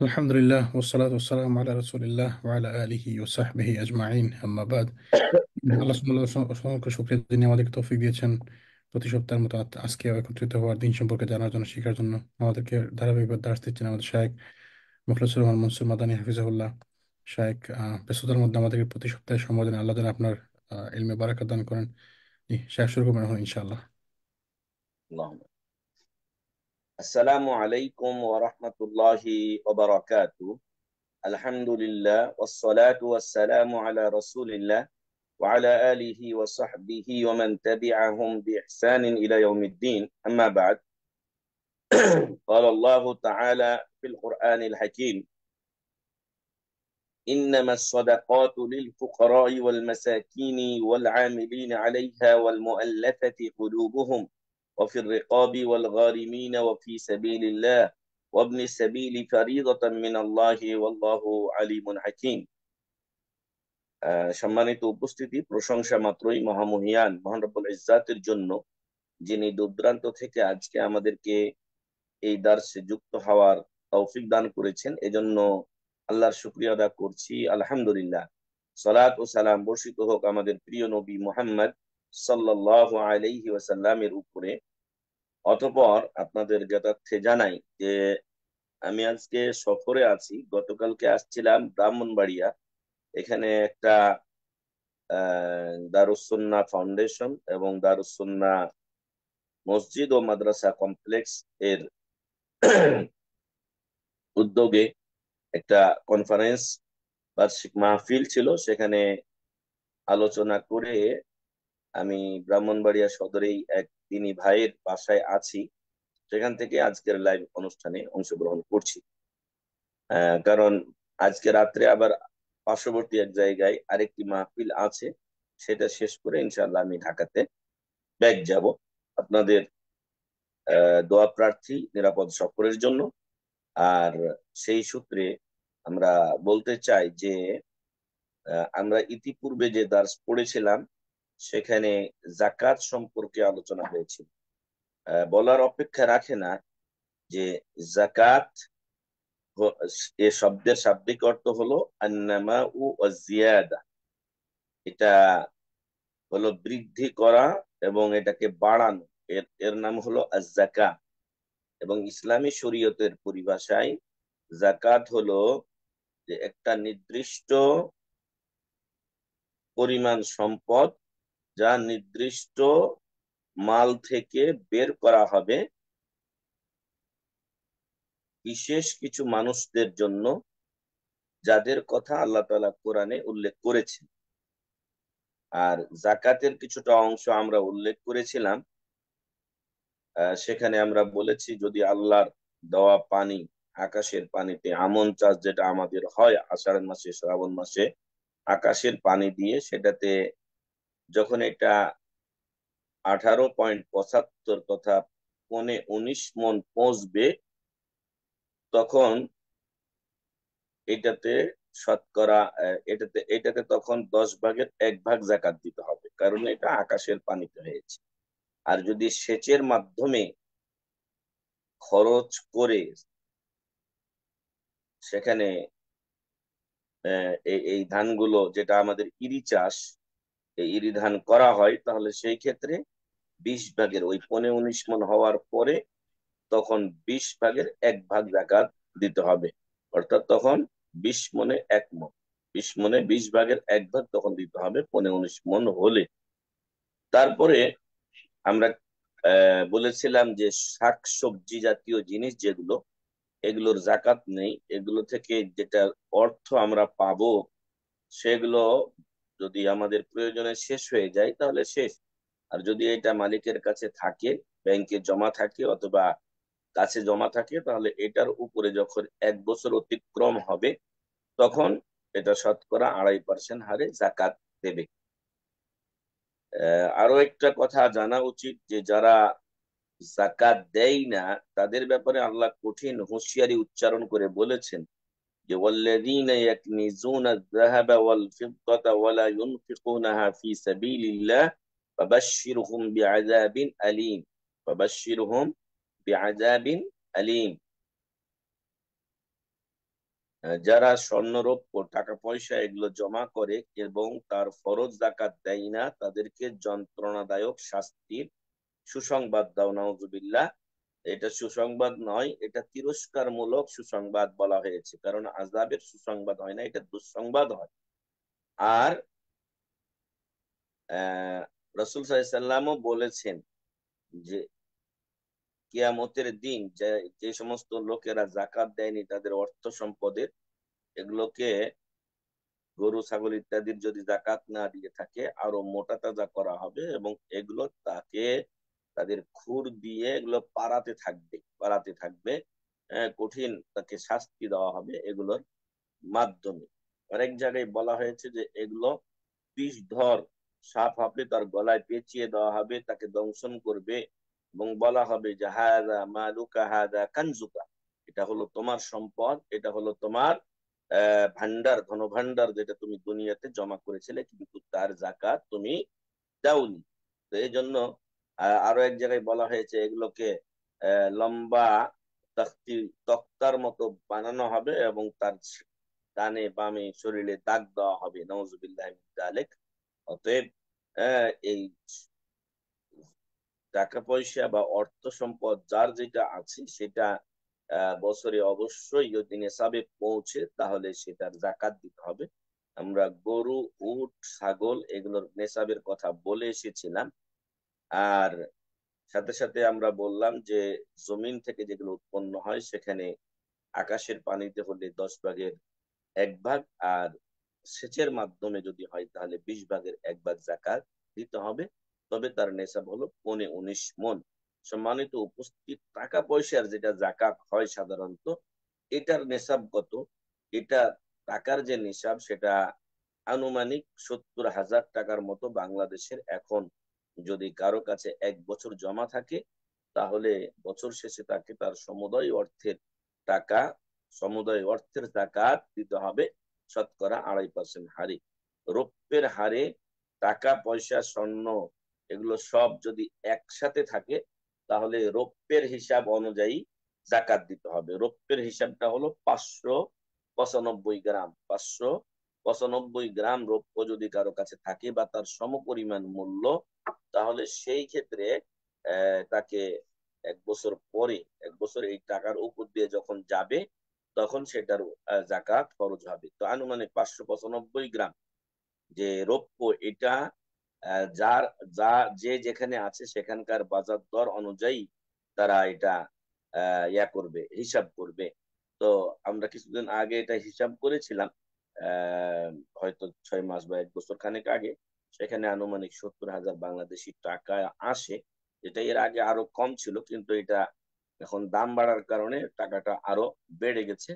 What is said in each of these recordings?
আলহামদুলিল্লাহ ওয়াসসালাতু ওয়াসসালামু আলা রাসূলিল্লাহ ওয়া আলা আলিহি ওয়া সাহবিহি আজমাইন আম্মা বাদ। আল্লাহ সুবহানাহু ওয়া তাআলা অসংখ্য শুকরিয়া, যিনি আমাদেরকে তৌফিক দিয়েছেন প্রতি সপ্তাহের মতো আজকে একত্রিত হওয়ার, দিন সম্পর্কে জানার জন্য, শেখার জন্য। আমাদেরকে ধারাবাহিকভাবে দার্স দিচ্ছেন আমাদের শায়েখ মুখলেসুর রহমান মনসুর মাদানী হাফিজাহুল্লাহ। শায়েখ ব্যস্ততার মধ্যে আমাদেরকে প্রতি সপ্তাহে সময় দেন। আল্লাহ যেন আপনার ইলমে বারাকাত দান করেন। জি, শায়েখ শুরু করবেন এখন ইনশাআল্লাহ। اللهم السلام عليكم ورحمة الله وبركاته. الحمد لله والصلاة والسلام على رسول الله وعلى آله وصحبه ومن تبعهم بإحسان إلى يوم الدين. أما بعد، قال الله تعالى في القرآن الحكيم: إنما الصدقات للفقراء والمساكين والعاملين عليها والمؤلفة قلوبهم وفي الرقاب والغارمين وفي سبيل الله وابن السبيل فريضة من الله والله عليم حكيم. সম্মানিত উপস্থিতি, প্রশংসা মাত্রই মহামহিয়ান মহান রব্বুল ইজ্জাতের জন্য, যিনি দূরদূরান্ত থেকে আজকে আমাদেরকে এই দার্সে যুক্ত হওয়ার তৌফিক দান করেছেন। এজন্য আল্লাহর শুকরিয়া আদা করছি, আলহামদুলিল্লাহ। সালাত ও সালাম বর্ষিত হোক আমাদের প্রিয় নবী মুহাম্মদ সাল্লাল্লাহু আলাইহি ওয়াসাল্লামের উপরে। অতঃপর আপনাদের জ্ঞাতার্থে জানাই যে আমি আজকে সফরে আছি। গতকালকে আসছিলাম ব্রাহ্মণবাড়িয়া। এখানে একটা দারুস সুন্নাহ ফাউন্ডেশন এবং দারুস সুন্নাহ মসজিদ ও মাদ্রাসা কমপ্লেক্স এর উদ্যোগে একটা কনফারেন্স বার্ষিক মাহফিল ছিল। সেখানে আলোচনা করে আমি ব্রাহ্মণবাড়িয়া সদরেই এক তিনি ভাইয়ের বাসায় আছি। সেখান থেকে আজকের লাইভ অনুষ্ঠানে অংশগ্রহণ করছি। কারণ আজকে রাত্রে আবার পার্শ্ববর্তী এক জায়গায় আরেকটি মাহফিল আছে। সেটা শেষ করে ইনশাআল্লাহ আমি ঢাকাতে ব্যাক যাব। আপনাদের দোয়া প্রার্থী নিরাপদ সফরের জন্য। আর সেই সূত্রে আমরা বলতে চাই যে আমরা ইতিপূর্বে যে দার্স পড়েছিলাম সেখানে জাকাত সম্পর্কে আলোচনা হয়েছিল। বলার অপেক্ষা রাখে না যে জাকাত এ শব্দের শাব্দিক অর্থ হলো আন্নামা উ জিয়াদা। এটা হলো বৃদ্ধি করা এবং এটাকে বাড়ানো। এর এর নাম হলো আজ-যাকাত। এবং ইসলামী শরীয়তের পরিভাষায় জাকাত হলো যে একটা নির্দিষ্ট পরিমাণ সম্পদ, যা নির্দিষ্ট মাল থেকে বের করা হবে বিশেষ কিছু মানুষদের জন্য, যাদের কথা আল্লাহ তাআলা কোরআনে উল্লেখ করেছেন। আর জাকাতের কিছুটা অংশ আমরা উল্লেখ করেছিলাম। সেখানে আমরা বলেছি, যদি আল্লাহর দেওয়া পানি, আকাশের পানিতে আমন চাষ যেটা আমাদের হয় আষাঢ় মাসে শ্রাবণ মাসে, আকাশের পানি দিয়ে সেটাতে যখন এটা 18.75 তথা 19 মণ পৌঁছবে, তখন এটাতে শতকরা এটাতে তখন 10 ভাগের 1 ভাগ জাকাত দিতে হবে, কারণ এটা আকাশের পানিতে হয়েছে। আর যদি সেচের মাধ্যমে খরচ করে সেখানে এই ধানগুলো, যেটা আমাদের ইরি চাষ, এই ইরি ধান করা হয়, তাহলে সেই ক্ষেত্রে 20 ভাগের, ওই 19 মণ হওয়ার পরে তখন 20 ভাগের 1 ভাগ জাকাত দিতে হবে। অর্থাৎ তখন 20 মণে 1 মণ, 20 মণে 20 ভাগের 1 ভাগ তখন দিতে হবে 19 মণ হলে। তারপরে আমরা বলেছিলাম যে শাক সবজি জাতীয় জিনিস যেগুলো, এগুলোর জাকাত নেই। এগুলো থেকে যেটা অর্থ আমরা পাবো, সেগুলো যদি আমাদের প্রয়োজনে শেষ হয়ে যায় তাহলে শেষ। আর যদি এটা মালিকের কাছে থাকে, ব্যাংকে জমা থাকে অথবা কাছে জমা থাকে, তাহলে এটার উপরে যখন 1 বছর অতিক্রম হবে, তখন এটা শতকরা 2.5% হারে জাকাত দেবে। আরো একটা কথা জানা উচিত যে যারা জাকাত দেয় না, তাদের ব্যাপারে আল্লাহ কঠিন হুঁশিয়ারি উচ্চারণ করে বলেছেন যে ওয়াল্লাযীনা ইয়াকনিজুনা আয-যাহাবা ওয়াল ফিদ্দাতা ওয়ালা ইউনফিকুনাহা ফি সাবিলিল্লাহ ফাবাশশিরহুম বিআযাবিন আলীম। ফাবাশশিরহুম বিআযাবিন আলীম। যারা স্বর্ণ রৌপ্য টাকা পয়সা এগুলো জমা করে এবং তার ফরজ যাকাত দেয় না, তাদেরকে যন্ত্রণাদায়ক শাস্তির সুসংবাদ দাও। নাউজুবিল্লাহ। এটা সুসংবাদ নয়, এটা তিরস্কারমূলক সুসংবাদ বলা হয়েছে, কারণ আযাবের সুসংবাদ হয় না, এটা দুঃসংবাদ হয়। আর আহ রাসূল সাল্লাল্লাহু আলাইহি সাল্লামও বলেছেন যে কিয়ামতের দিন যে যে সমস্ত লোকেরা যাকাত দেয়নি তাদের অর্থ সম্পদের, এগুলোকে গরু ছাগল ইত্যাদির যদি যাকাত না দিয়ে থাকে আরো মোটা তাজা করা হবে, এবং এগুলো তাকে তাদের খুর দিয়ে এগুলো পাড়াতে থাকবে। কঠিন তাকে শাস্তি দেওয়া হবে এগুলোর মাধ্যমে। অনেক জায়গায় বলা হয়েছে যে এগুলো বিষধর সাপ হবে, তার গলায় পেঁচিয়ে দেওয়া হবে, তাকে দংশন করবে, এবং বলা হবে যে হাদা মালুকা হাদা কানজুকা, এটা হলো তোমার সম্পদ, এটা হলো তোমার ভান্ডার, ধন ভান্ডার, যেটা তুমি দুনিয়াতে জমা করেছিলে কিন্তু তার যাকাত তুমি দাওনি। তো এই জন্য আরো এক জায়গায় বলা হয়েছে এগুলোকে লম্বা তক্তি তক্তার মতো বানানো হবে এবং তার ডানে বামে শরীরে দাগ দেওয়া হবে। নওজুবিল্লাহ মিন যালিক। অতএব এই টাকা পয়সা বা অর্থ সম্পদ যার যেটা আছে সেটা বছরে অবশ্যই যদি নেশাবে পৌঁছে তাহলে সেটার জাকাত দিতে হবে। আমরা গরু, উট, ছাগল এগুলোর নেশাবের কথা বলে এসেছিলাম। আর সাথে সাথে আমরা বললাম যে জমিন থেকে যেগুলো উৎপন্ন হয় সেখানে আকাশের পানিতে হলে 10 ভাগের 1 ভাগ, আর সেচের মাধ্যমে যদি হয় তাহলে 20 ভাগের 1 ভাগ জাকাত দিতে হবে। তবে তার নেশাব হলো 19 মণ। সম্মানিত উপস্থিত, টাকা পয়সার যেটা জাকাত হয় সাধারণত, এটার নেশাব কত? এটা টাকার যে নিসাব সেটা আনুমানিক 70,000 টাকার মতো বাংলাদেশের এখন। যদি কারো কাছে 1 বছর জমা থাকে তাহলে বছর শেষে তাকে তার টাকা সমুদয় অর্থের জাকাত দিতে হবে শতকরা 2.5% হারে। রৌপ্যের হারে টাকা পয়সা স্বর্ণ এগুলো সব যদি একসাথে থাকে তাহলে রৌপ্যের হিসাব অনুযায়ী জাকাত দিতে হবে। রৌপ্যের হিসাবটা হলো 595 গ্রাম। 595 গ্রাম রৌপ্য যদি কারো কাছে থাকে বা তার সমপরিমাণ মূল্য, তাহলে সেই ক্ষেত্রে তাকে 1 বছর পরে, 1 বছর এই টাকার উপর দিয়ে যখন যাবে তখন সেটার জাকাত ফরজ হবে। তো আনুমানিক 595 গ্রাম যে রৌপ্য, এটা যার যা যে যেখানে আছে সেখানকার বাজার দর অনুযায়ী তারা এটা করবে, হিসাব করবে। তো আমরা কিছুদিন আগে এটা হিসাব করেছিলাম, আহ হয়তো 6 মাস বা 1 বছর খানেক আগে। সেখানে আনুমানিক 70,000 বাংলাদেশি টাকা আসে, যেটা এর আগে আরো কম ছিল, কিন্তু এটা এখন দাম বাড়ার কারণে টাকাটা আরো বেড়ে গেছে।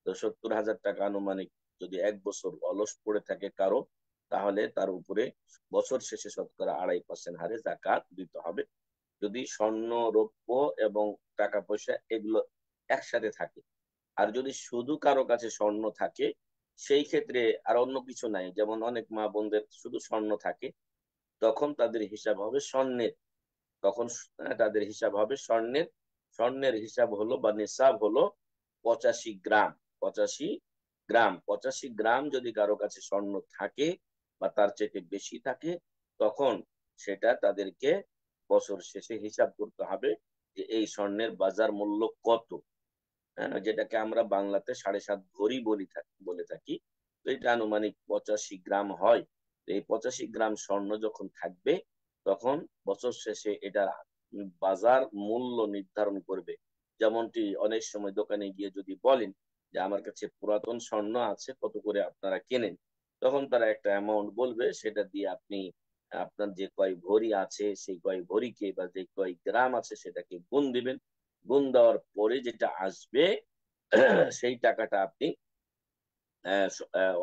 তো 70,000 টাকা আনুমানিক যদি 1 বছর অলস পড়ে থাকে কারো, তাহলে তার উপরে বছর শেষে শতকরা 2.5% হারে জাকাত দিতে হবে। যদি স্বর্ণ, রৌপ্য এবং টাকা পয়সা এগুলো একসাথে থাকে। আর যদি শুধু কারো কাছে স্বর্ণ থাকে সেই ক্ষেত্রে আর অন্য কিছু নাই, যেমন অনেক মা বোনদের শুধু স্বর্ণ থাকে, তখন তাদের হিসাব হবে স্বর্ণের। তখন তাদের হিসাব হবে স্বর্ণের। স্বর্ণের হিসাব হলো বা নিসাব হলো 85 গ্রাম। 85 গ্রাম, 85 গ্রাম যদি কারো কাছে স্বর্ণ থাকে বা তার চেয়ে বেশি থাকে, তখন সেটা তাদেরকে বছর শেষে হিসাব করতে হবে যে এই স্বর্ণের বাজার মূল্য কত। হ্যাঁ, যেটাকে আমরা বাংলাতে 7.5 ভরি বলে থাকি। তো এটা আনুমানিক 85 গ্রাম হয়। তো এই 85 গ্রাম স্বর্ণ যখন থাকবে তখন বছর শেষে এটার বাজার মূল্য নির্ধারণ করবে। যেমনটি অনেক সময় দোকানে গিয়ে যদি বলেন যে আমার কাছে পুরাতন স্বর্ণ আছে, কত করে আপনারা কেনেন, তখন তারা একটা অ্যামাউন্ট বলবে, সেটা দিয়ে আপনি আপনার যে কয় ভরি আছে সেই কয় ভরিকে বা যে কয় গ্রাম আছে সেটাকে গুণ দিবেন। গুণ দেওয়ার পরে যেটা আসবে সেই টাকাটা আপনি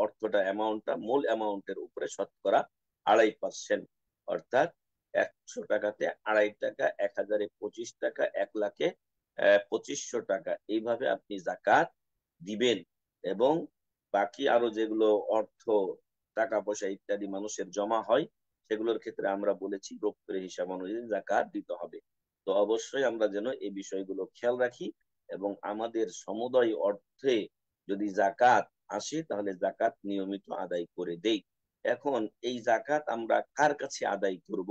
অর্থটা অ্যামাউন্টটা মূল অ্যামাউন্টের উপরে শতকরা 2.5%, অর্থাৎ 100 টাকাতে 2.5 টাকা, 1,000-এ 25 টাকা, 1,00,000-এ 2,500 টাকা, এইভাবে আপনি জাকাত দিবেন। এবং বাকি আরো যেগুলো অর্থ, টাকা পয়সা ইত্যাদি মানুষের জমা হয় সেগুলোর ক্ষেত্রে আমরা বলেছি রৌপ্যের হিসাব অনুযায়ী জাকাত দিতে হবে। তো অবশ্যই আমরা যেন এই বিষয়গুলো খেয়াল রাখি এবং আমাদের সমুদয় অর্থে যদি জাকাত আসে তাহলে জাকাত নিয়মিত আদায় করে দেই। এখন এই জাকাত আমরা কার কাছে আদায় করব?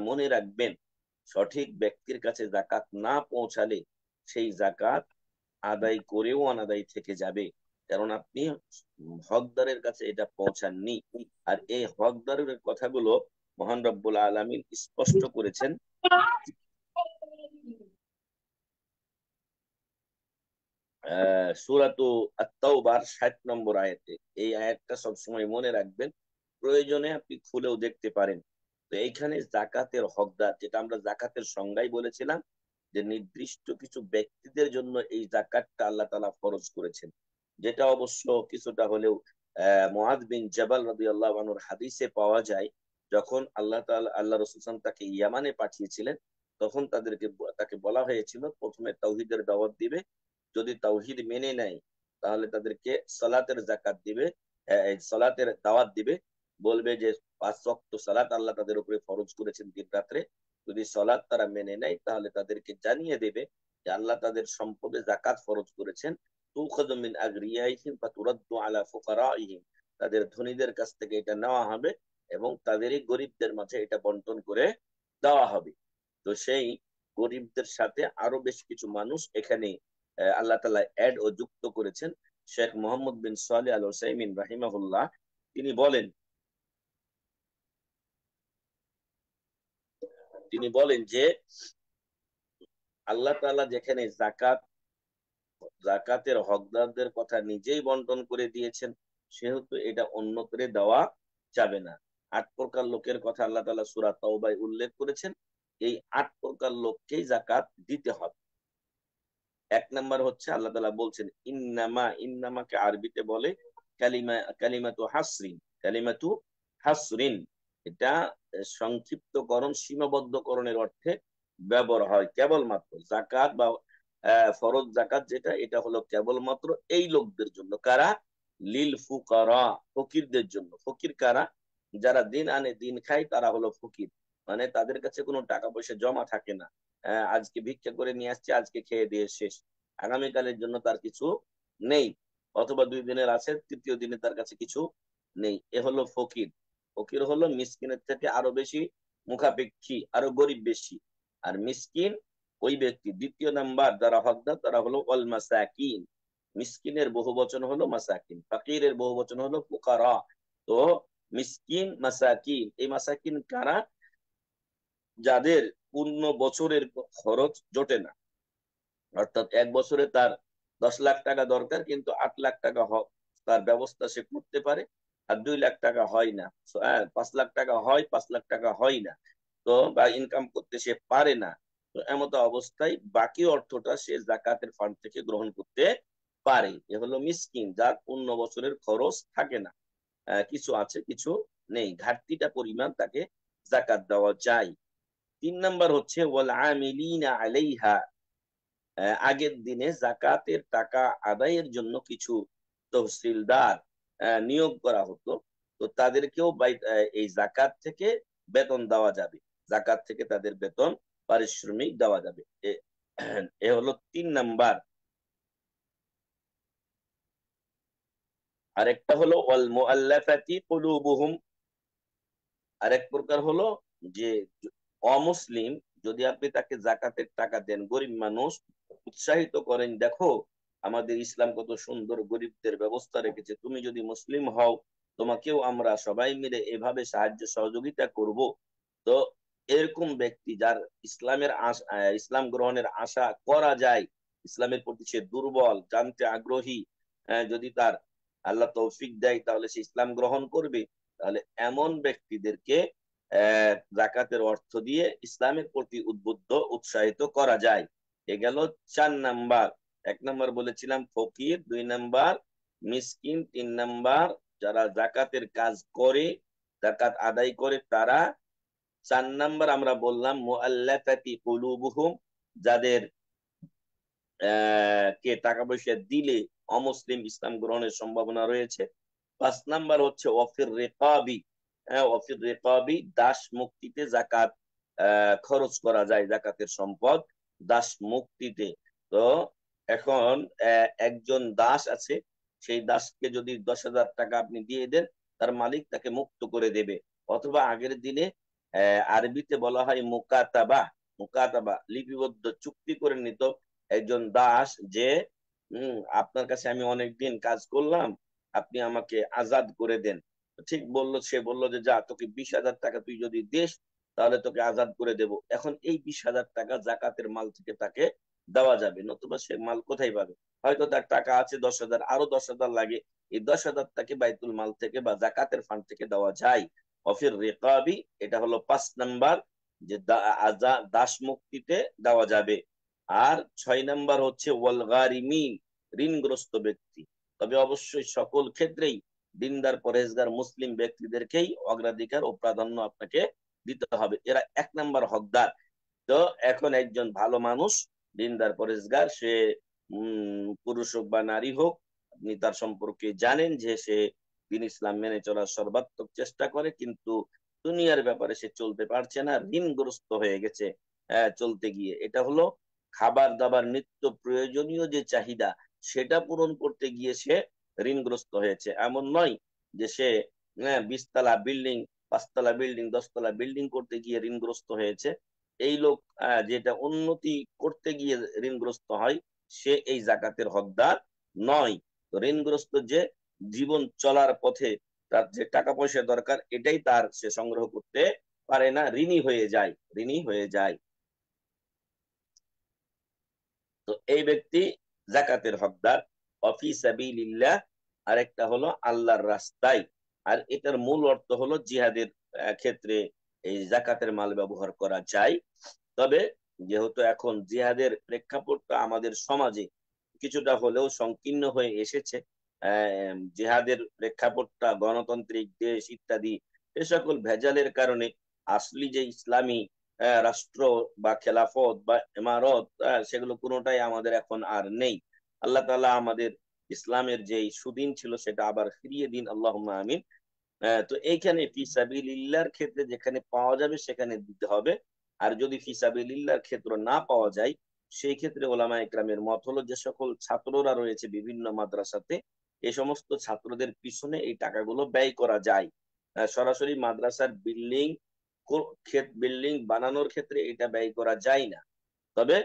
মনে রাখবেন, সঠিক ব্যক্তির কাছে জাকাত না পৌঁছালে সেই জাকাত আদায় করেও অনাদায়ী থেকে যাবে, কারণ আপনি হকদারের কাছে এটা পৌঁছাননি। আর এই হকদারের কথাগুলো মহান রব্বুল আলামিন স্পষ্ট করেছেন সূরাতু আত-তাওবার 60 নম্বর আয়াতে। এই আয়াতটা সবসময় মনে রাখবেন, প্রয়োজনে আপনি খুলেও দেখতে পারেন। তো এইখানে জাকাতের হকদার, যেটা আমরা জাকাতের সংজ্ঞায় বলেছিলাম যে নির্দিষ্ট কিছু ব্যক্তিদের জন্য এই জাকাতটা আল্লাহ তাআলা ফরজ করেছেন, যেটা অবশ্য কিছুটা হলেও মুআয বিন জাবাল রাদিয়াল্লাহু আনহুর হাদিসে পাওয়া যায়। যখন আল্লাহ রাসূল সাল্লাল্লাহু আলাইহি ওয়াসাল্লাম তাকে ইয়ামানে পাঠিয়েছিলেন, তখন তাকে বলা হয়েছিল প্রথমে তাওহীদের দাওয়াত দিবে, যদি তাওহীদ মেনে নেয় তাহলে তাদেরকে সালাতের জাকাত দিবে, সালাতের দাওয়াত দিবে, বলবে যে 5 ওয়াক্ত সালাত আল্লাহ তাদের উপরে ফরজ করেছেন দিন রাত্রে। যদি সালাত তারা মেনে নেয় তাহলে তাদেরকে জানিয়ে দেবে যে আল্লাহ তাদের সম্পদে জাকাত ফরজ করেছেন। তুখাযু মিন আগরিয়াইহিম ফাতুরাদ্দু আলা ফুকারাইহিম, তাদের ধনীদের কাছ থেকে এটা নেওয়া হবে এবং তাদেরই গরিবদের মাঝে এটা বন্টন করে দেওয়া হবে। তো সেই গরিবদের সাথে আরো বেশ কিছু মানুষ এখানে আল্লাহ তাআলা অ্যাড ও যুক্ত করেছেন। শেখ মোহাম্মদ বিন সালেহ আল উসাইমিন রাহিমাহুল্লাহ তিনি বলেন যে আল্লাহ তাআলা যেখানে জাকাতের হকদারদের কথা নিজেই বন্টন করে দিয়েছেন, সেহেতু এটা অন্য করে দেওয়া যাবে না। 8 প্রকার লোকের কথা আল্লাহ তাআলা সূরা তাওবায় উল্লেখ করেছেন, এই 8 প্রকার লোককেই জাকাত দিতে হবে। 1 নম্বর হচ্ছে আল্লাহ তাআলা বলছেন ইন্নামা, ইন্নামাকে আরবিতে বলে কালিমাতু হাসরিন, কালিমাতু হাসরিন। এটা সংক্ষিপ্তকরণ, সীমাবদ্ধকরণের অর্থে ব্যবহার হয়। কেবলমাত্র জাকাত বা ফরজ জাকাত যেটা, এটা হলো কেবলমাত্র এই লোকদের জন্য। কারা? লিল ফুকারা, ফকিরদের জন্য। ফকির কারা? যারা দিন আনে দিন খায় তারা হলো ফকির। মানে তাদের কাছে কোনো টাকা পয়সা জমা থাকে না। আজকে ভিক্ষা করে নিয়ে আসছে, আজকে খেয়ে দিয়ে শেষ, আগামীকালের জন্য তার কিছু নেই, অথবা 2 দিনের আছে, তৃতীয় দিনে তার কাছে কিছু নেই, এ হলো ফকির। ফকির হলো মিসকিনের থেকে আরো বেশি মুখাপেক্ষী, আরো গরিব বেশি। আর মিসকিন ওই ব্যক্তি। 2 নাম্বার যারা হকদার তারা হলো ওয়াল মাসাকিন। মিসকিনের বহু বচন হলো মাসাকিন, ফাকিরের বহু বচন হলো ফুকারা। তো মিসকিন, মাসাকিন, এই মাসাকিন কারা? যাদের পূর্ণ বছরের খরচ জোটে না, অর্থাৎ এক বছরে তার 10 লাখ টাকা দরকার, কিন্তু 8 লাখ টাকা তার ব্যবস্থা সে করতে পারে, আর 2 লাখ টাকা হয় না। 5 লাখ টাকা হয়, 5 লাখ টাকা হয় না, তো বা ইনকাম করতে সে পারে না। তো এমতো অবস্থায় বাকি অর্থটা সে জাকাতের ফান্ড থেকে গ্রহণ করতে পারে। এ হলো মিসকিন, যার পূর্ণ বছরের খরচ থাকে না, কিছু আছে কিছু নেই, ঘাটতিটা পরিমাণ তাকে জাকাত দেওয়া যায়। 3 নাম্বার হচ্ছে ওয়াল আমিলিনা আলাইহা, আগের দিনে জাকাতের টাকা আদায়ের জন্য কিছু তহসিলদার নিয়োগ করা হতো। তো তাদেরকেও এই জাকাত থেকে বেতন দেওয়া যাবে, জাকাত থেকে তাদের বেতন পারিশ্রমিক দেওয়া যাবে। এ হলো 3 নাম্বার। আরেকটা হলো ওয়াল মুআল্লাফাতি কুলুবুহুম, আরেক প্রকার হলো যে অমুসলিম, যদি আপনি তাকে জাকাতের টাকা দেন, গরিব মানুষ, উৎসাহিত করেন, দেখো আমাদের ইসলাম কত সুন্দর গরিবদের ব্যবস্থা রেখেছে, তুমি যদি মুসলিম হও তোমাকেও আমরা সবাই মিলে এভাবে সাহায্য সহযোগিতা করব। তো এরকম ব্যক্তি যার ইসলাম গ্রহণের আশা করা যায়, ইসলামের প্রতি সে দুর্বল, জানতে আগ্রহী, যদি তার আল্লাহ তৌফিক দেয় তাহলে সে ইসলাম গ্রহণ করবে, তাহলে এমন ব্যক্তিদেরকে জাকাতের অর্থ দিয়ে ইসলামের প্রতি উদ্বুদ্ধ, উৎসাহিত করা যায়। এ গেল 4 নাম্বার। 1 নাম্বার বলেছিলাম ফকির, 2 নাম্বার মিসকিন, 3 নাম্বার যারা জাকাতের কাজ করে, জাকাত আদায় করে তারা। 4 নাম্বার আমরা বললাম মুআল্লাফাতি কুলুবুহুম, যাদের কে টাকা পয়সা দিলে অমুসলিম ইসলাম গ্রহণের সম্ভাবনা রয়েছে। 5 নাম্বার হচ্ছে ওয়াফির রিকাবি, ওয়াফির রিকাবি, দাস মুক্তিতে জাকাত খরচ করা যায়, জাকাতের সম্পদ দাস মুক্তিতে। তো এখন একজন দাস আছে, সেই দাসকে যদি 10,000 টাকা আপনি দিয়ে দেন, তার মালিক তাকে মুক্ত করে দেবে। অথবা আগের দিনে আরবিতে বলা হয় মুকাতাবা। মুকাতাবা লিপিবদ্ধ চুক্তি করে নিত একজন দাস যে আপনার কাছে আমি অনেক দিন কাজ করলাম, আপনি আমাকে আজাদ করে দেন। ঠিক বললো, সে বললো যে যা, তোকে 20,000 টাকা তুই যদি দিস তাহলে তোকে আজাদ করে দেব। এখন এই 20,000 টাকা জাকাতের মাল থেকে তাকে দেওয়া যাবে, নতুবা সে মাল কোথায় পাবে? হয়তো তার টাকা আছে 10,000, আরো 10,000 লাগে, এই 10,000 টাকে বাইতুল মাল থেকে বা জাকাতের ফান্ড থেকে দেওয়া যায়। অফির রেকাবি, এটা হলো 5 নাম্বার, যে দাস মুক্তিতে দেওয়া যাবে। আর 6 নাম্বার হচ্ছে ওয়াল গারিমিন, ঋণগ্রস্ত ব্যক্তি। তবে অবশ্যই সকল ক্ষেত্রেই দিনদার পরহেজগার মুসলিম ব্যক্তিদেরকেই অগ্রাধিকার ও প্রাধান্য আপনাকে দিতে হবে, এরা 1 নাম্বার হকদার। তো এখন একজন ভালো মানুষ, দিনদার পরেশগার, সে পুরুষ হোক বা নারী হোক, আপনি তার সম্পর্কে জানেন যে সে দিন ইসলাম মেনে চলার সর্বাত্মক চেষ্টা করে, কিন্তু দুনিয়ার ব্যাপারে সে চলতে পারছে না, ঋণগ্রস্ত হয়ে গেছে। চলতে গিয়ে এটা হলো খাবার দাবার নিত্য প্রয়োজনীয় যে চাহিদা, সেটা পূরণ করতে গিয়ে সে ঋণগ্রস্ত হয়েছে। এমন নয় যে সে 20 তলা বিল্ডিং, 5 তলা বিল্ডিং, 10 তলা বিল্ডিং করতে গিয়ে ঋণগ্রস্ত হয়েছে। এই লোক যেটা উন্নতি করতে গিয়ে ঋণগ্রস্ত হয়, সে এই জাকাতের হকদার নয়। তো ঋণগ্রস্ত যে জীবন চলার পথে তার যে টাকা পয়সা দরকার, এটাই তার সে সংগ্রহ করতে পারে না, ঋণী হয়ে যায়, ঋণী হয়ে যায়। তো এই ব্যক্তি জাকাতের হকদার। অফি সাবিলিল্লাহ, আরেকটা হলো আল্লাহর রাস্তায়। আর এটার মূল অর্থ হলো জিহাদের ক্ষেত্রে এই জাকাতের মাল ব্যবহার করা যায়। তবে যেহেতু এখন জিহাদের প্রেক্ষাপটটা আমাদের সমাজে কিছুটা হলেও সংকীর্ণ হয়ে এসেছে, জিহাদের প্রেক্ষাপটটা গণতান্ত্রিক দেশ ইত্যাদি, এ সকল ভেজালের কারণে আসলি যে ইসলামী রাষ্ট্র বা খেলাফত বা ইমারত, সেগুলো কোনোটাই আমাদের এখন আর নেই। আল্লাহ তাআলা আমাদের ইসলামের যে সুদিন ছিল সেটা আবার ফিরিয়ে দিন, আল্লাহুম্মা আমিন। তো এইখানে ফিসাবিলিল্লাহর ক্ষেত্রে যেখানে পাওয়া যাবে সেখানে দিতে হবে। আর যদি ফিসাবিলিল্লাহর ক্ষেত্র না পাওয়া যায়, সেই ক্ষেত্রে ওলামা একরামের মত হলো যে সকল ছাত্ররা রয়েছে বিভিন্ন মাদ্রাসাতে, এই সমস্ত ছাত্রদের পিছনে এই টাকাগুলো ব্যয় করা যায়। সরাসরি মাদ্রাসার বিল্ডিং, বিল্ডিং বানানোর ক্ষেত্রে এটা ব্যয় করা যায় না। তবে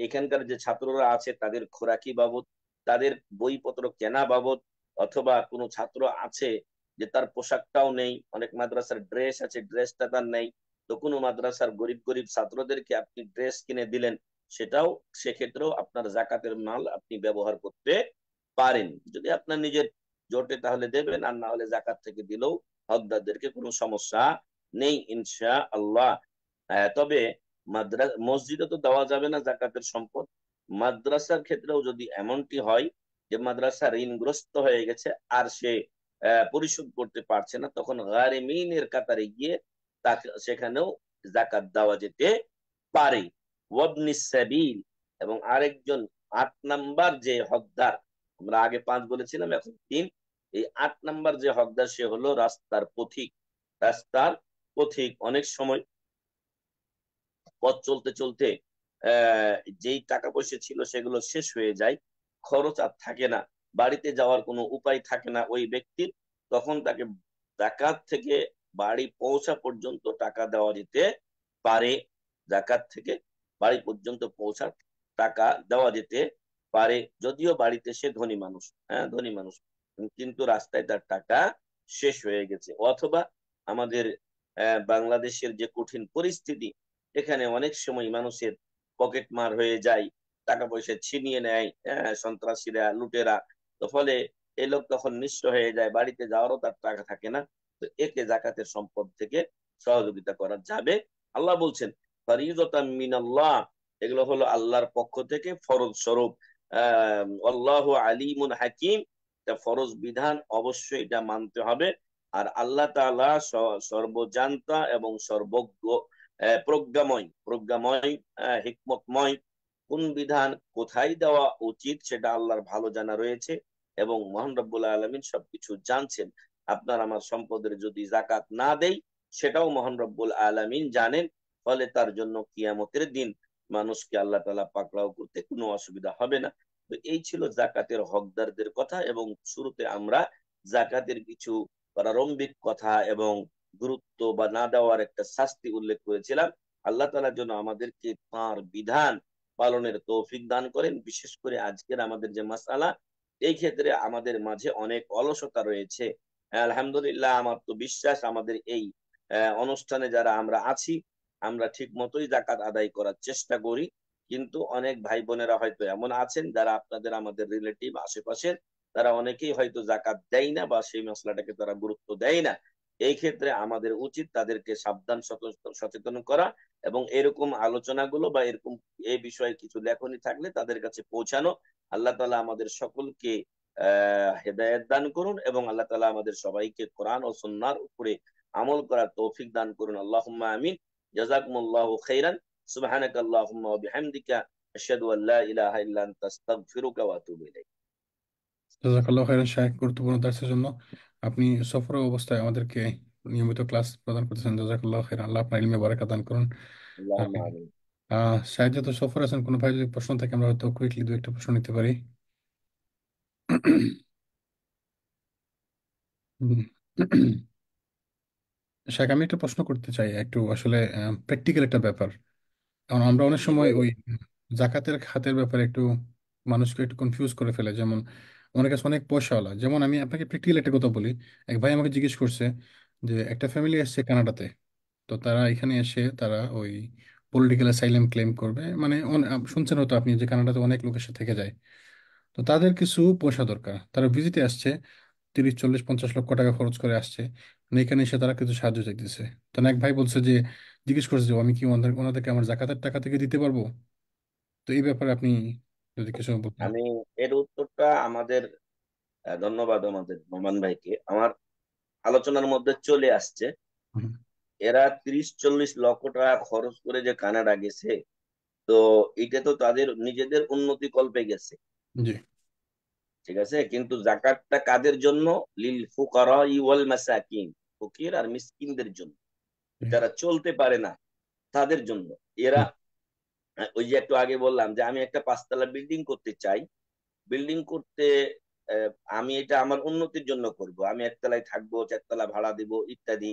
এখানকার যে ছাত্ররা আছে তাদের খোরাকি বাবদ, তাদের বইপত্র কেনা বাবদ, অথবা কোনো ছাত্র আছে যে তার পোশাকটাও নেই, অনেক মাদ্রাসার ড্রেস আছে, ড্রেসটা তার নেই, তো কোনো মাদ্রাসার গরিব গরিব ছাত্রদেরকে আপনি ড্রেস কিনে দিলেন, সেটাও সেক্ষেত্রেও আপনার জাকাতের মাল আপনি ব্যবহার করতে পারেন। যদি আপনার নিজের জোটে তাহলে দেবেন, আর না হলে জাকাত থেকে দিলেও হকদারদেরকে কোনো সমস্যা নেই ইনশা আল্লাহ। তবে মসজিদে তো দেওয়া যাবে না জাকাতের সম্পদ। মাদ্রাসার ক্ষেত্রেও যদি এমনটি হয় যে মাদ্রাসা ঋণগ্রস্ত হয়ে গেছে আর সে পরিশোধ করতে পারছে না, তখন গারিমিনের কাতারে গিয়ে তাকে সেখানেও জাকাত দেওয়া যেতে পারে। ওয়াবনিস সাবিল, এবং আরেকজন 8 নাম্বার যে হকদার, আমরা আগে 5 বলেছিলাম, এখন 3। এই 8 নাম্বার যে হকদার সে হলো রাস্তার পথিক। রাস্তার পথিক অনেক সময় পথ চলতে চলতে আহ যেই টাকা পয়সা ছিল সেগুলো শেষ হয়ে যায়, খরচ আর থাকে না, বাড়িতে যাওয়ার কোনো উপায় থাকে না ওই ব্যক্তির, তখন তাকে জাকাত থেকে বাড়ি পৌঁছা পর্যন্ত টাকা দেওয়া যেতে পারে। জাকাত থেকে বাড়ি পর্যন্ত পৌঁছার টাকা দেওয়া যেতে পারে, যদিও বাড়িতে সে ধনী মানুষ, হ্যাঁ ধনী মানুষ, কিন্তু রাস্তায় তার টাকা শেষ হয়ে গেছে। অথবা আমাদের বাংলাদেশের যে কঠিন পরিস্থিতি, এখানে অনেক সময় মানুষের পকেট মার হয়ে যায়, টাকা পয়সা ছিনিয়ে নেয় সন্ত্রাসীরা, লুটেরা। তো ফলে এই লোক তখন নিঃস্ব হয়ে যায়, বাড়িতে যাওয়ারও তার টাকা থাকে না। তো একে জাকাতের সম্পদ থেকে সহযোগিতা করা যাবে। আল্লাহ বলছেন ফরিদতাম মিনাল্লাহ, এগুলো হলো আল্লাহর পক্ষ থেকে ফরজ স্বরূপ। আল্লাহু আলিমুন হাকিম, এটা ফরজ বিধান, অবশ্যই এটা মানতে হবে। আর আল্লাহ তাআলা সর্বজান্তা এবং সর্বজ্ঞ, প্রজ্ঞাময়, প্রজ্ঞাময়, হিকমতময়। কোন বিধান কোথায় দেওয়া উচিত সেটা আল্লাহর ভালো জানা রয়েছে, এবং মহান রব্বুল আলামিন সবকিছু জানছেন। আপনার আমার সম্পদের যদি জাকাত না দেই, সেটাও মহান রব্বুল আলামিন জানেন। ফলে তার জন্য কিয়ামতের দিন মানুষকে আল্লাহ তাআলা পাকড়াও করতে কোনো অসুবিধা হবে না। তো এই ছিল জাকাতের হকদারদের কথা, এবং শুরুতে আমরা জাকাতের কিছু প্রারম্ভিক কথা এবং গুরুত্ব বা না দেওয়ার একটা শাস্তি উল্লেখ করেছিলাম। আল্লাহ তাআলা যেন আমাদেরকে তাঁর বিধান পালনের তৌফিক দান করেন। বিশেষ করে আজকের আমাদের যে মাসআলা, এই ক্ষেত্রে আমাদের মাঝে অনেক অলসতা রয়েছে। আলহামদুলিল্লাহ, আমার তো বিশ্বাস আমাদের এই অনুষ্ঠানে যারা আমরা আছি, আমরা ঠিক মতোই জাকাত আদায় করার চেষ্টা করি। কিন্তু অনেক ভাই বোনেরা হয়তো এমন আছেন যারা আপনাদের আমাদের রিলেটিভ আশেপাশের, তারা অনেকেই হয়তো জাকাত দেয় না বা সেই মশলাটাকে তারা গুরুত্ব দেয় না। এই ক্ষেত্রে আমাদের উচিত তাদেরকে সাবধান সচেতন করা, এবং এরকম আলোচনাগুলো বা এরকম এই বিষয়ে কিছু লেখনী থাকলে তাদের কাছে পৌঁছানো। আল্লাহ তাআলা আমাদের সকলকে হেদায়েত দান করুন, এবং আল্লাহ তাআলা আমাদের সবাইকে কোরআন ও সুন্নাহর উপরে আমল করার তৌফিক দান করুন। আল্লাহুম্মা আমিন। জাযাকুমুল্লাহু খাইরান। সুবহানাকাল্লাহুম্মা ওয়া বিহামদিকা আশহাদু আল লা ইলাহা ইল্লা আনতা আস্তাগফিরুকা ওয়া আতুবু ইলাইক। জাযাকাল্লাহু খাইরান শাইখ, গুরুত্বপূর্ণ দার্সের জন্য। আপনি সফর অবস্থায় আমাদেরকে নিয়মিত ক্লাস প্রদান করতেছেন। জাযাকাল্লাহু খাইরান। আল্লাহ আপনার ইলমে বারাকাত দান করুন। আল্লাহুম্মা আমিন। আমিন। শাহেদ যেহেতু সফর আছেন, কোনো ভাই যদি প্রশ্ন থাকে আমরা হয়তো কুইকলি দু একটা প্রশ্ন নিতে পারি। হুম। শাহেদ, আমি একটা প্রশ্ন করতে চাই, একটু আসলে প্র্যাকটিক্যাল একটা ব্যাপার। কারণ আমরা অনেক জি সময় বলেন। ওই জাকাতের খাতের ব্যাপারে একটু মানুষকে একটু কনফিউজ করে ফেলে। যেমন অনেক কাছে অনেক পয়সাওয়ালা, যেমন আমি আপনাকে প্র্যাকটিক্যাল একটা কথা বলি। এক ভাই আমাকে জিজ্ঞেস করছে যে একটা ফ্যামিলি এসছে কানাডাতে, তো তারা এখানে এসে তারা ওই পলিটিক্যাল অ্যাসাইলাম ক্লেম করবে। মানে শুনছেন হয়তো আপনি যে কানাডাতে অনেক লোক এসে থেকে যায়। তো তাদের কিছু পয়সা দরকার, তারা ভিজিটে আসছে, 30, 40, 50 লক্ষ টাকা খরচ করে আসছে। মানে এখানে এসে তারা কিছু সাহায্য চাইতেছে। তো এক ভাই বলছে যে, জিজ্ঞেস করছে যে আমি কি ওনাদেরকে আমার জাকাতের টাকা থেকে দিতে পারবো? তো এই ব্যাপারে আপনি যদি কিছু বলতেন। আমি এর উত্তরটা আমাদের ধন্যবাদ আমাদের নোমান ভাইকে। আমার আলোচনার মধ্যে চলে আসছে। হুম, এরা 30-40 লক্ষ টাকা খরচ করে যে কানাডা গেছে, তো এটা তো তাদের নিজেদের উন্নতি কল্পে গেছে। জি, ঠিক আছে, কিন্তু জাকাতটা কাদের জন্য? লিল ফুকারা ওয়াল মাসাকিন, ফকির আর মিসকিনদের জন্য, জি, যারা চলতে পারে না তাদের জন্য। এরা হুম, ওই যে একটু আগে বললাম যে আমি একটা 5 তলা বিল্ডিং করতে চাই। বিল্ডিং করতে আহ, আমি এটা আমার উন্নতির জন্য করব। আমি একতলায় থাকবো, 4 তলা ভাড়া দিব ইত্যাদি।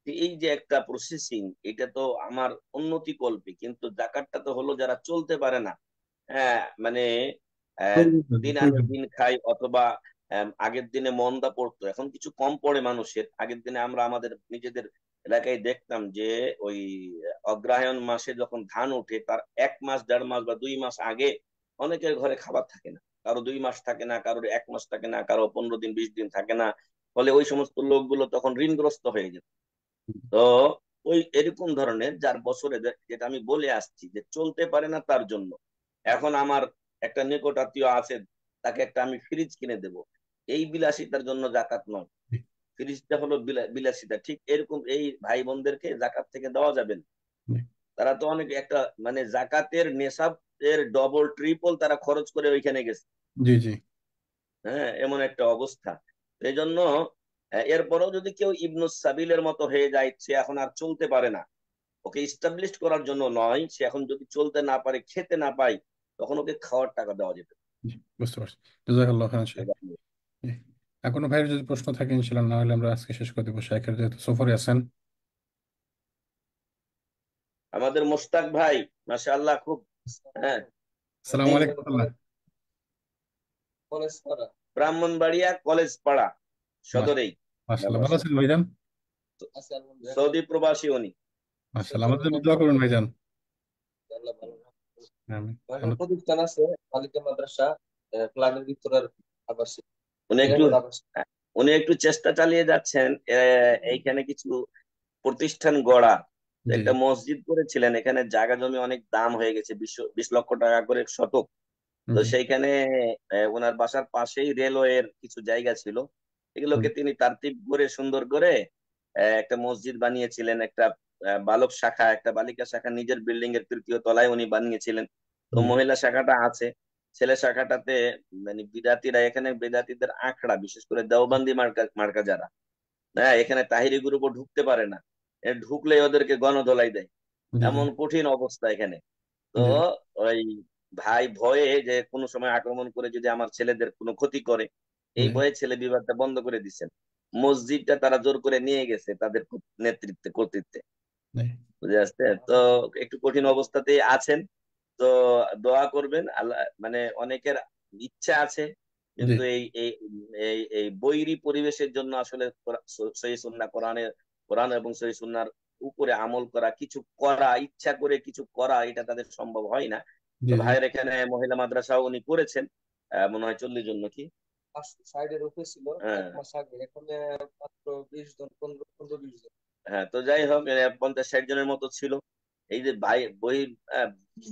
তো এই যে একটা প্রসেসিং, এটা তো আমার উন্নতি কল্পে। কিন্তু জাকাতটা তো হলো যারা চলতে পারে না। হ্যাঁ, মানে আহ, দিন আনে দিন খাই, অথবা আগের দিনে মন্দা পড়তো, এখন কিছু কম পড়ে মানুষের। আগের দিনে আমরা আমাদের নিজেদের এলাকায় দেখতাম যে ওই অগ্রহায়ণ মাসে যখন ধান ওঠে তার 1 মাস 1.5 মাস বা 2 মাস আগে অনেকের ঘরে খাবার থাকে না। কারো 2 মাস থাকে না, কারোর 1 মাস থাকে না, কারো 15 দিন 20 দিন থাকে না। ফলে ওই সমস্ত লোকগুলো তখন ঋণগ্রস্ত হয়ে যেত। তো ওই এরকম ধরনের যার বছরে যেটা আমি বলে আসছি যে চলতে পারে না তার জন্য। এখন আমার একটা নিকট আত্মীয় আছে, তাকে একটা আমি ফ্রিজ কিনে দেব, এই বিলাসিতার জন্য জাকাত নয়। জি, ফ্রিজটা হলো বিলাসিতা। ঠিক এরকম এই ভাই বোনদেরকে জাকাত থেকে দেওয়া যাবে না। জি, তারা তো অনেক একটা মানে জাকাতের নেশাব এর ডবল ট্রিপল তারা খরচ করে ওইখানে গেছে। জি, জি, হ্যাঁ, এমন একটা অবস্থা। এই জন্য এরপরেও যদি কেউ ইবনুস সাবিলের মতো হয়ে যায়, সে এখন আর চলতে পারে না, ওকে ইস্টাবলিশ করার জন্য নয়, সে এখন যদি চলতে না পারে, খেতে না পায়, তখন ওকে খাওয়ার টাকা দেওয়া যেত। জি, বুঝতে পারছি। জাযাকাল্লাহ খান শেখ। জি। আর কোনো ভাইয়ের যদি প্রশ্ন থাকে ইনশাল্লাহ, না হলে আমরা আজকে শেষ করে দেবো। শেখের যেহেতু সফরে আছেন। আমাদের মোস্তাক ভাই, মাশাআল্লাহ, খুব, হ্যাঁ, আসসালামু আলাইকুম। ব্রাহ্মণবাড়িয়া কলেজ পাড়া সদরেই ওনার মাশাআল্লাহ, ভালো বাসা। আছেন ভাইজান? সৌদি প্রবাসী উনি। মাশাআল্লাহ, আমাদের জন্য দোয়া করবেন ভাইজান। আমিন। আমরা উনি একটু উনি একটু চেষ্টা চালিয়ে যাচ্ছেন এইখানে কিছু প্রতিষ্ঠান গড়া। তো জি, একটা মসজিদ করেছিলেন, এখানে জায়গা জমি অনেক দাম হয়ে গেছে, 20 20 লক্ষ টাকা করে শতক। তো জি, সেইখানে ওনার বাসার পাশেই রেলওয়ের কিছু জায়গা ছিল, হুম, এগুলোকে তিনি তারতিব করে সুন্দর করে একটা মসজিদ বানিয়েছিলেন। একটা বালক শাখা, একটা বালিকা শাখা নিজের বিল্ডিং এর 3য় তলায় উনি বানিয়েছিলেন। তো জি, মহিলা শাখাটা আছে। ছেলে শাখাটাতে মানে বিদাতিরা, এখানে বিদাতিদের আখড়া, বিশেষ করে দেওবন্দি মার্কা মার্কা যারা, হ্যাঁ, এখানে তাহিরি গ্রুপও ঢুকতে পারে না। ঢুকলে ওদেরকে গণধোলাই দেয়, জি, জি, এমন কঠিন অবস্থা এখানে। তো জি ওই ভাই ভয়ে যে কোনো সময় আক্রমণ করে যদি আমার ছেলেদের কোনো ক্ষতি করে, এই জি ভয়ে ছেলে বিবাহটা বন্ধ করে দিচ্ছেন। মসজিদটা তারা জোর করে নিয়ে গেছে তাদের নেতৃত্বে, কর্তৃত্বে। জি বুঝে আসছে তো, একটু কঠিন অবস্থাতেই আছেন। তো দোয়া করবেন আল্লাহ, মানে অনেকের ইচ্ছা আছে, জি কিন্তু এই এই এই এই বৈরী পরিবেশের জন্য আসলে সহিহ সুন্নাহ কোরআনের, কোরআন এবং সহিহ সুন্নাহর উপরে আমল করা, কিছু করা, ইচ্ছা করে কিছু করা, এটা তাদের সম্ভব হয় না। তো জি জি ভাইয়ের এখানে মহিলা মাদ্রাসাও উনি করেছেন, মনে হয় 40 জন নাকি। 60-এর উপরে ছিল হ্যাঁ। 1 মাস আগে, এখন মাত্র 20 জন, 15-20 জন। হ্যাঁ, তো যাই হোক, 50-60 জনের মতো ছিল। এই যে বই,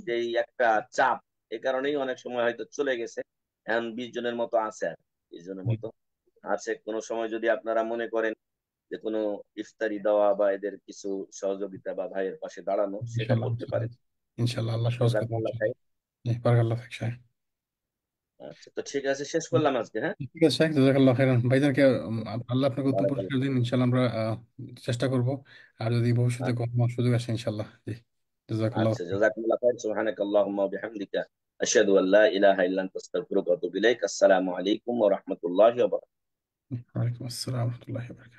যে একটা চাপ, এই কারণেই অনেক সময় হয়তো চলে গেছে। এখন 20 জনের মতো আছে, আর 20 জনের জি। মতো আছে। কোনো সময় যদি আপনারা মনে করেন যে কোনো ইফতারি দেওয়া বা এদের কিছু সহযোগিতা বা ভাইয়ের পাশে দাঁড়ানো, সেটা ইনশাল্লাহ করতে ইনশাল্লাহ পারেন। ইনশাল্লাহ, আল্লাহ সহজ করবেন জাযাকাল্লাহ খাইর। ইনশাল্লাহ। জি, বারাকাল্লাহ ফিক শাহ। আচ্ছা, তো ঠিক আছে, শেষ করলাম আজকে। হ্যাঁ, ঠিক আছে শাহ, জাযাকাল্লাহ খাইরান ভাইজানকে। আল্লাহ আপনাকে উত্তম বারাকাল্লাহ। পুরস্কার দিন ইনশাল্লাহ। আমরা চেষ্টা করব। আর যদি ভবিষ্যতে আচ্ছা, কোনো সুযোগ আসে ইনশাল্লাহ। জি, জাযাকাল্লাহ। আচ্ছা, জাযাকাল্লাহ খাইর। সুবহানাকাল্লাহুম্মা ওয়া বিহামদিকা আশহাদু আল লা ইলাহা ইল্লা আনতা আস্তাগফিরুকা ওয়া আতুবু ইলাইক। আসসালামু আলাইকুম ওয়া রাহমাতুল্লাহি ওয়া বারাকাতুহু। ওয়ালাইকুম আসসালাম ওয়া রাহমাতুল্লাহি ওয়া বারাকাতুহু।